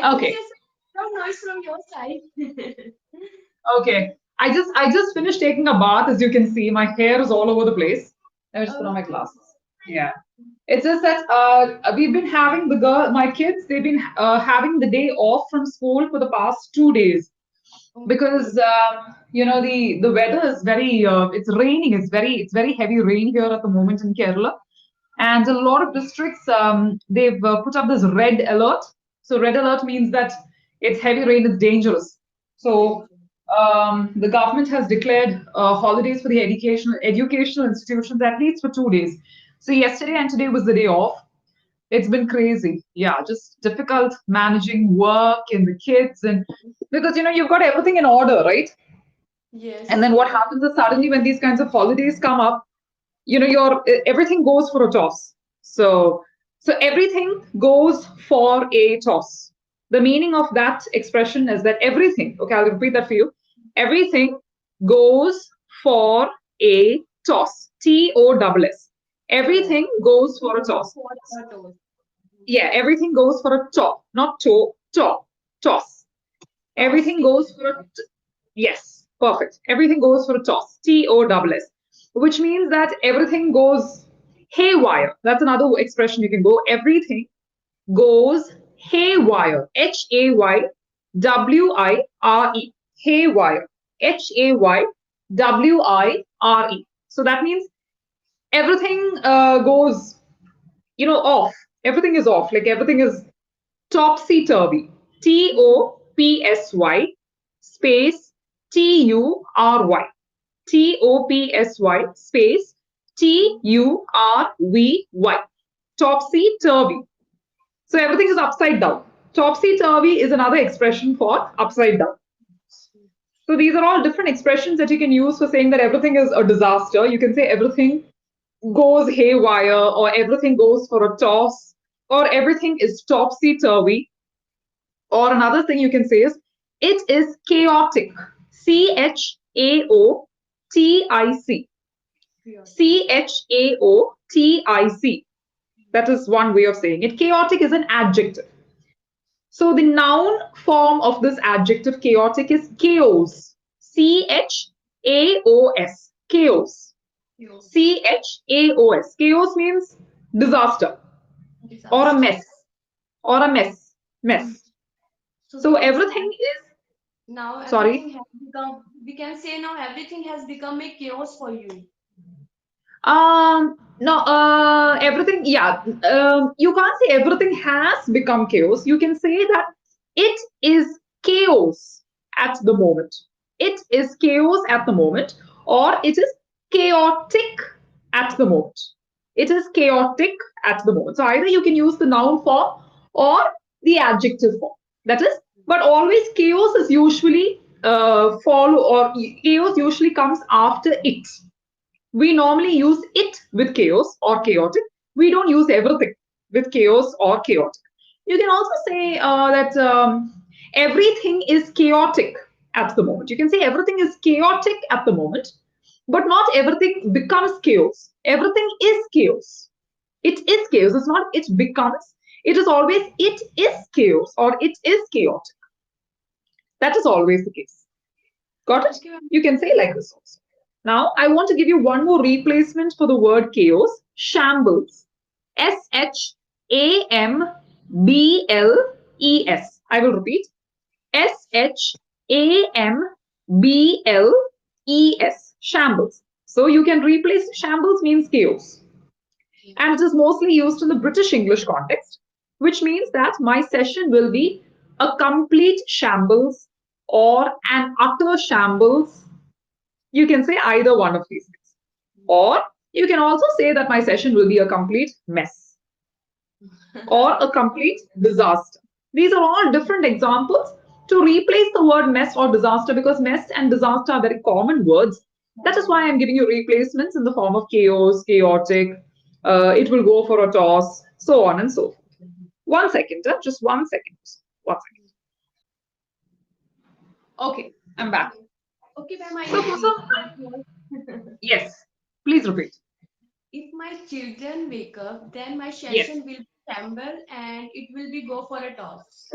I think Okay. there's some noise from your side. Okay. I just finished taking a bath. As you can see, my hair is all over the place. Let me just put on my Okay. glasses. Yeah. It's just that we've been having my kids, they've been having the day off from school for the past 2 days Okay. because the weather is very it's raining. It's very heavy rain here at the moment in Kerala, and a lot of districts they've put up this red alert. So red alert means that it's heavy rain, it's dangerous. So Danger. the government has declared holidays for the educational institutions at least for 2 days. So yesterday and today was the day off. It's been crazy. Yeah, just difficult managing work and the kids, and because you've got everything in order, right? And Yes. then what happens is suddenly when these kinds of holidays come up, your everything goes for a toss. So everything goes for a toss. The meaning of that expression is that everything, okay, I'll repeat that for you. Everything goes for a toss. TOSS. Oh, Everything goes for a toss. what a toast. Yeah, everything goes for a top, not toss. Toss. Everything goes for yes, perfect. Everything goes for a toss, TOSS, which means that everything goes haywire. That's another expression you can go. Everything goes haywire, HAYWIRE, haywire, HAYWIRE. So that means everything goes off. Everything is off. Like everything is topsy turvy. TOPSY space TURY. TOPSY space TURVY. Topsy turvy. So everything is upside down. Topsy turvy is another expression for upside down. So these are all different expressions that you can use for saying that everything is a disaster. You can say everything goes haywire, or everything goes for a toss, or everything is topsy turvy. Or another thing you can say is it is chaotic. CHAOTIC. Chaotic. CHAOTIC. That is one way of saying it. Chaotic is an adjective. So the noun form of this adjective chaotic is chaos. CHAOS. Chaos. Chaos. CHAOS. Chaos means disaster or a Disaster. mess or a mess. Mess. So we So can say everything is now sorry. everything has become, we can say now everything has become a chaos for you. No, everything, yeah. You can't say everything has become chaos. You can say that it is chaos at the moment. It is chaos at the moment, or it is chaotic at the moment. It is chaotic at the moment. So either you can use the noun form or the adjective form. That is, but always chaos is usually follow, or chaos usually comes after it. We normally use it with chaos or chaotic. We don't use everything with chaos or chaotic. You can also say that everything is chaotic at the moment. You can say everything is chaotic at the moment, but not everything becomes chaos. Everything is chaos. It is chaos. It's not it becomes. It is always it is chaos or it is chaotic. That is always the case. Got it? Okay, ma'am. You can say Yeah. like this also. Now, I want to give you one more replacement for the word chaos, shambles. SHAMBLES. I will repeat. SHAMBLES. Shambles. So you can replace shambles means chaos. And it is mostly used in the British English context, which means that my session will be a complete shambles or an utter shambles. You can say either one of these things. Or you can also say that my session will be a complete mess or a complete disaster. These are all different examples to replace the word mess or disaster, because mess and disaster are very common words. That is why I'm giving you replacements in the form of chaos, chaotic, it will go for a toss, so on and so forth. 1 second, just 1 second. 1 second. Okay, I'm back. Okay, ma'am, I So, can so repeat my point. yes, please repeat. If my children wake up, then my Yes. session will be shamble and it will be go for a toss.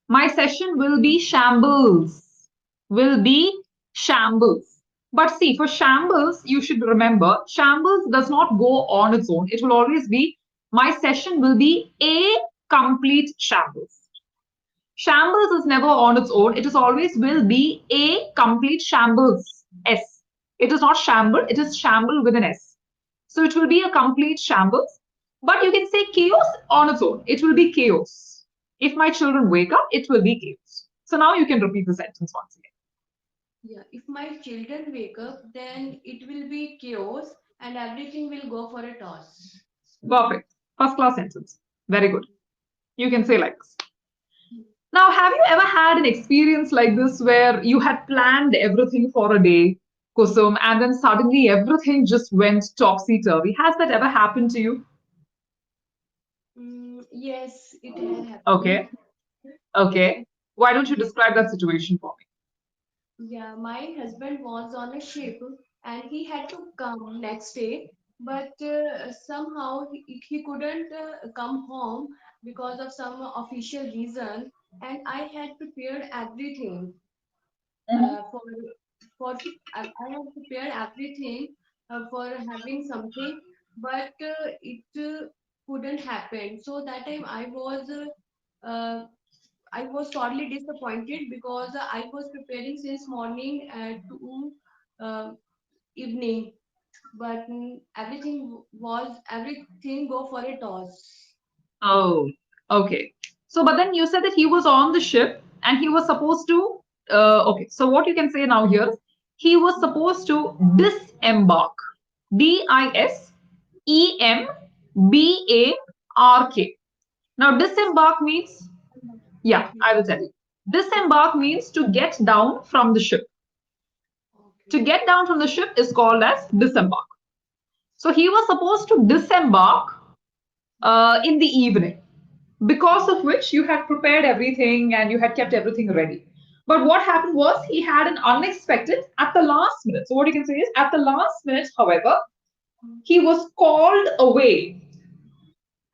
My session will be shambles. Will be shambles. But see, for shambles, you should remember, shambles does not go on its own. It will always be, my session will be a complete shambles. Shambles is never on its own. It is always will be a complete shambles. S. It is not shamble, it is shamble with an S. So it will be a complete shambles. But you can say chaos on its own. It will be chaos. If my children wake up, it will be chaos. So now you can repeat the sentence once again. Yeah, if my children wake up, then it will be chaos and everything will go for a toss. Perfect. First class sentence. Very good. You can say like this. Now, have you ever had an experience like this where you had planned everything for a day, Kusum, and then suddenly everything just went topsy turvy? Has that ever happened to you? Yes, it had happened. Okay, okay. Why don't you describe that situation for me? Yeah, my husband was on a ship and he had to come next day, but somehow he couldn't come home because of some official reason. And I had prepared everything Mhm. for I had prepared everything for having something, but it couldn't happen. So that time I was sorely disappointed because I was preparing since morning to uh, evening, but everything go for a toss. Oh, okay. So, but then you said that he was on the ship and he was supposed to. Okay, so what you can say now here, he was supposed to disembark. Disembark. Now, disembark means, yeah, Okay. I will tell you. Disembark means to get down from the ship. To Okay. get down from the ship is called as disembark. So he was supposed to disembark in the evening, because of which you had prepared everything and you had kept everything ready. But what happened was he had an unexpected at the last minute. So, what you can say is at the last minute, however, he was called away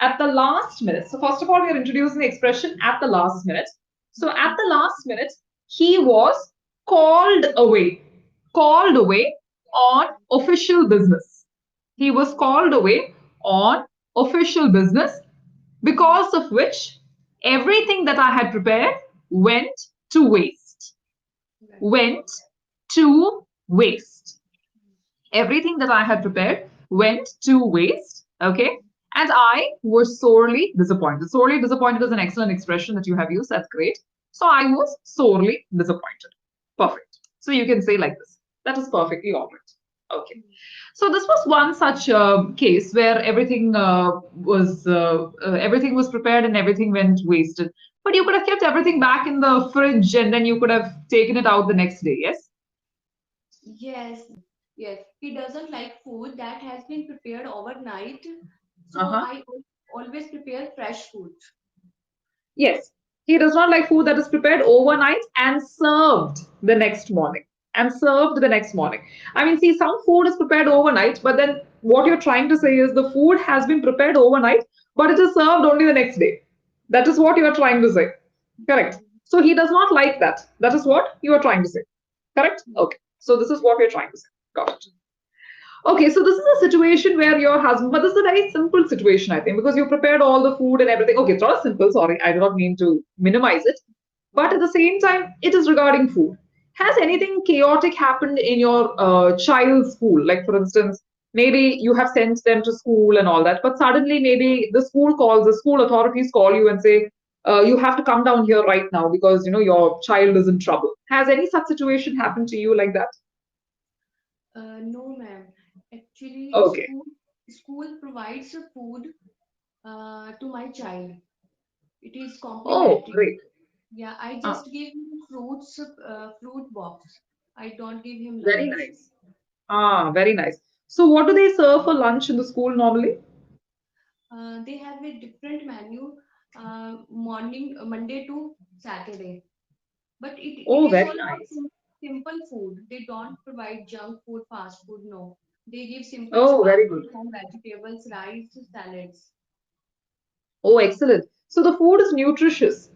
at the last minute. So, first of all, we are introducing the expression at the last minute. So, at the last minute, he was called away, called away on official business. He was called away on official business, because of which everything that I had prepared went to waste. Right. Went to waste. Everything that I had prepared went to waste. Okay. And I was sorely disappointed. Sorely disappointed is an excellent expression that you have used. That's great. So I was sorely disappointed. Perfect. So you can say like this. That is perfectly all right. Okay. So this was one such case where everything was prepared and everything went wasted. But you could have kept everything back in the fridge and then you could have taken it out the next day. Yes. Yes, yes. He doesn't like food that has been prepared overnight. Uh So huh. I always prepare fresh food. Yes, he does not like food that is prepared overnight and served the next morning. And served the next morning. I mean, see, some food is prepared overnight, but then what you're trying to say is the food has been prepared overnight, but it is served only the next day. That is what you are trying to say. Correct. So he does not like that. That is what you are trying to say. Correct? Okay. So this is what we're trying to say. Got it. Okay, so this is a situation where your husband, but this is a very simple situation, I think, because you prepared all the food and everything. Okay, it's not simple, sorry, I do not mean to minimize it. But at the same time, it is regarding food. Has anything chaotic happened in your child's school? Like, for instance, maybe you have sent them to school and all that, but suddenly maybe the school authorities call you and say, you have to come down here right now because your child is in trouble. Has any such situation happened to you like that? No, ma'am. Actually, Okay. school provides food to my child. It is Oh, complimentary. great. Yeah, I Ah, just give him fruit box. I don't give him very lunch. nice. Ah, very nice. So, what do they serve for lunch in the school normally? They have a different menu, morning Monday to Saturday. But it Oh, is very all about nice. simple food. They don't provide junk food, fast food. No, they give simple Oh, very good. chapati and vegetables, rice, salads. Oh, excellent. So, the food is nutritious.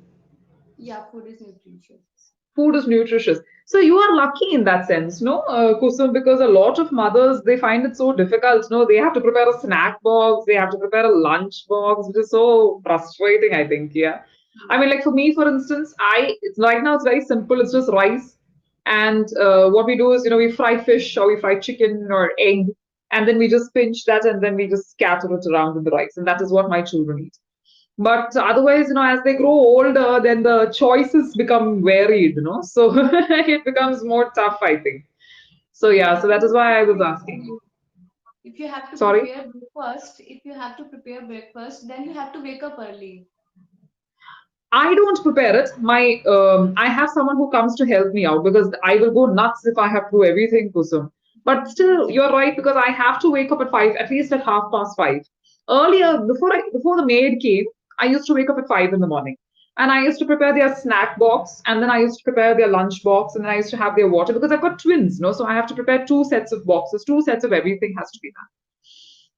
Yeah, food is nutritious. Food is nutritious. So you are lucky in that sense, no, Kusum, because a lot of mothers they find it so difficult. No, they have to prepare a snack box, they have to prepare a lunch box, which is so frustrating. I think, yeah. I mean, like for me, for instance, right now it's very simple. It's just rice, and what we do is, we fry fish or we fry chicken or egg, and then we just pinch that and then we just scatter it around in the rice, and that is what my children eat. But otherwise, as they grow older, then the choices become varied, so it becomes more tough, I think. So yeah, Yeah, so that is you why have I to was wake up asking you. early. If you have to Sorry. prepare breakfast, then you have to wake up early. I don't prepare it. I have someone who comes to help me out because I will go nuts if I have to do everything, Kusum. But still, you're right because I have to wake up at 5, at least at 5:30. Earlier, before the maid came, I used to wake up at 5 in the morning, and I used to prepare their snack box, and then I used to prepare their lunch box, and then I used to have their water because I've got twins, so I have to prepare two sets of boxes, two sets of everything has to be done.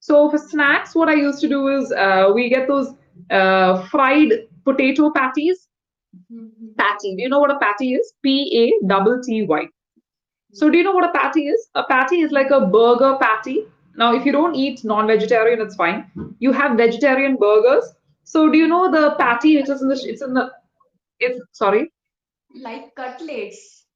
So for snacks, what I used to do is we get those fried potato patties. Mhm. Patty. Do you know what a patty is? Patty. So do you know what a patty is? A patty is like a burger patty. Now, if you don't eat non-vegetarian, it's fine. You have vegetarian burgers. So do you know the patty which is in the? It's sorry. Like cutlets.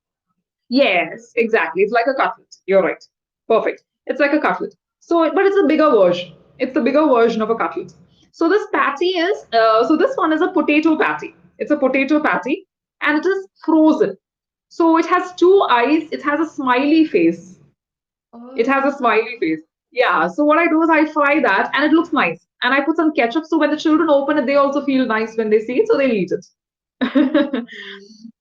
Yes, exactly. It's like a cutlet. You're right. Perfect. It's like a cutlet. So, but it's a bigger version. It's the bigger version of a cutlet. So this patty is, so this one is a potato patty. It's a potato patty and it is frozen. So it has two eyes. It has a smiley face. It has a Oh. smiley face. Yeah. So what I do is I fry that and it looks nice. And I put some ketchup. So when the children open it, they also feel nice when they see it. So they'll eat it. Mhm.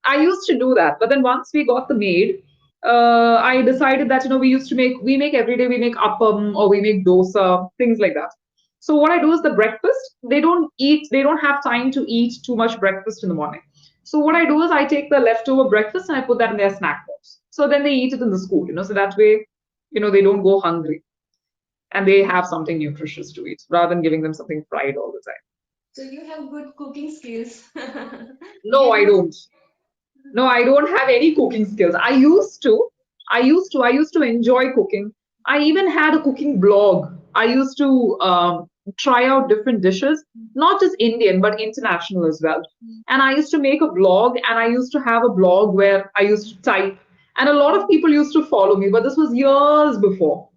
I used to do that, but then once we got the maid, I decided that we make every day we make appam or we make dosa, things like that. So what I do is the breakfast. They don't have time to eat too much breakfast in the morning. So what I do is I take the leftover breakfast and I put that in their snack box. So then they eat it in the school, so that way, they don't go hungry and they have something nutritious to eat rather than giving them something fried all the time. So you have good cooking skills. No, Get I most. don't. No, I don't have any cooking skills. I used to enjoy cooking. I even had a cooking blog. I used to try out different dishes, not just Indian, but international as well. And I used to make a blog and I used to have a blog where I used to type. And a lot of people used to follow me, but this was years before.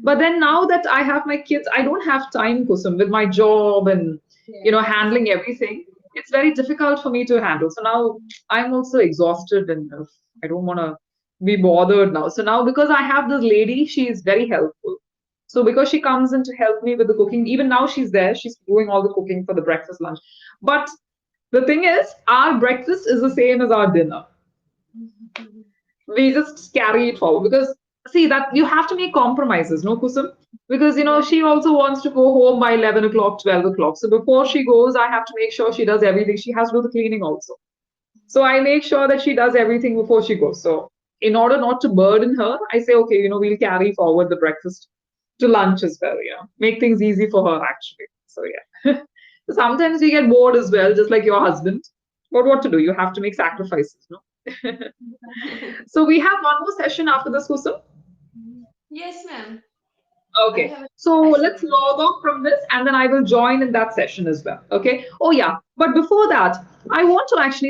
But then now that I have my kids, I don't have time, Kusum, with my job and Yes. handling everything. It's very difficult for me to handle. So now I'm also exhausted and I don't want to be bothered now. So now because I have this lady, she is very helpful. So because she comes in to help me with the cooking, even now she's there. She's doing all the cooking for the breakfast, lunch. But the thing is, our breakfast is the same as our dinner. We just carry it forward because see that you have to make compromises, no, Kusum? Because Yeah. she also wants to go home by 11 o'clock, 12 o'clock. So before she goes, I have to make sure she does everything. She has to do the cleaning also. So I make sure that she does everything before she goes. So in order not to burden her, I say, okay, we'll carry forward the breakfast to lunch as well. Make things easy for her actually. So yeah. So sometimes we get bored as well, just like your husband. But what to do? You have to make sacrifices, no? So we have one more session after this, Kusum. Yes, ma'am. I Okay. have a So let's session. log off from this and then I will join in that session as well. Okay. Oh, yeah. But before that, I want to actually,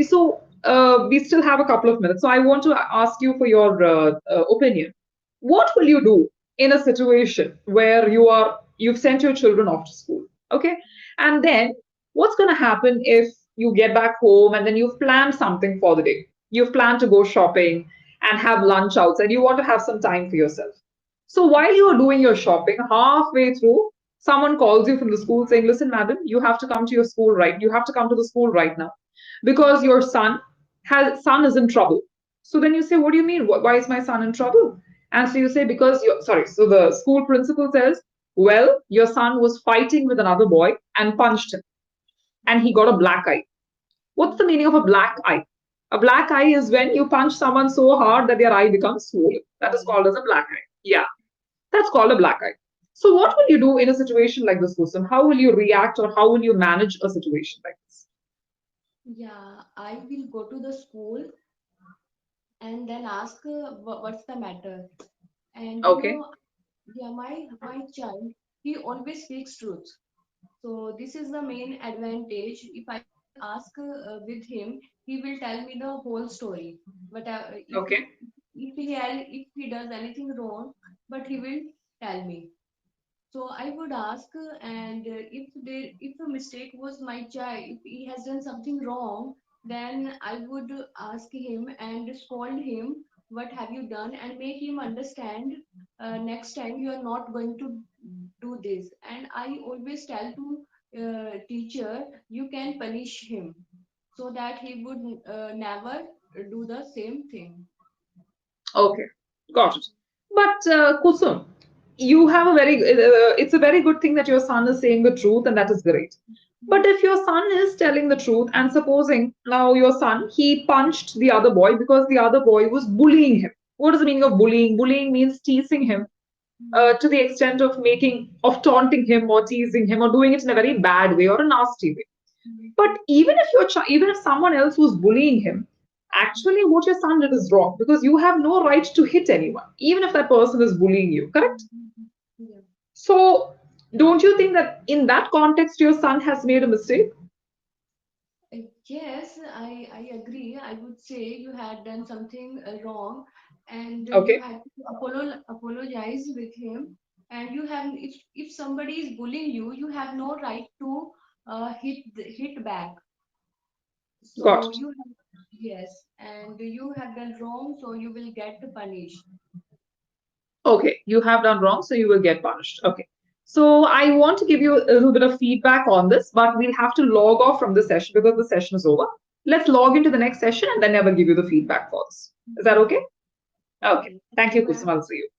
we still have a couple of minutes. So I want to ask you for your opinion. What will you do in a situation where you've sent your children off to school? Okay. And then what's going to happen if you get back home and then you've planned something for the day? You've planned to go shopping and have lunch outside. You want to have some time for yourself. So while you are doing your shopping, halfway through, someone calls you from the school saying, "Listen, madam, you have to come to your school right. You have to come to the school right now because your son is in trouble." So then you say, "What do you mean? Why is my son in trouble?" And so you say, "Because you're sorry." So the school principal says, "Well, your son was fighting with another boy and punched him, and he got a black eye." What's the meaning of a black eye? A black eye is when you punch someone so hard that their eye becomes swollen. That is called as a black eye. Yeah. That's called a black eye. So, what will you do in a situation like this, Kusum? How will you react or how will you manage a situation like this? Yeah, I will go to the school and then ask what's the matter. And Okay, yeah, my child, he always speaks truth. So this is the main advantage. If I will ask with him, he will tell me the whole story. But okay, if he does anything wrong, but he will tell me. So I would ask, and if a mistake was my child, if he has done something wrong, then I would ask him and scold him, what have you done, and make him understand. Next time you are not going to do this. And I always tell to teacher, you can punish him so that he would never do the same thing. okay, got it. But Kusum, you have a very, it's a very good thing that your son is saying the truth, and that is great. But if your son is telling the truth, and supposing now your son, he punched the other boy because the other boy was bullying him. What is the meaning of bullying? Bullying means teasing him to the extent of of taunting him or teasing him or doing it in a very bad way or a nasty way. But even if someone else was bullying him, actually what your son did is wrong because you have no right to hit anyone, even if that person is bullying you, correct? Yeah. So don't you think that in that context your son has made a mistake? Yes, I agree. I would say you had done something wrong and you Okay, had to apologize with him. And you have, if somebody is bullying you, you have no right to hit back. got So it. you have, yes, and you have done wrong, so you will get punished. Okay, you have done wrong, so you will get punished. Okay. So I want to give you a little bit of feedback on this, but we'll have to log off from the session because the session is over. Let's log into the next session and then I will give you the feedback for this. Is that okay? Okay. Okay. Thank you, Bye. Kusum. I'll see you.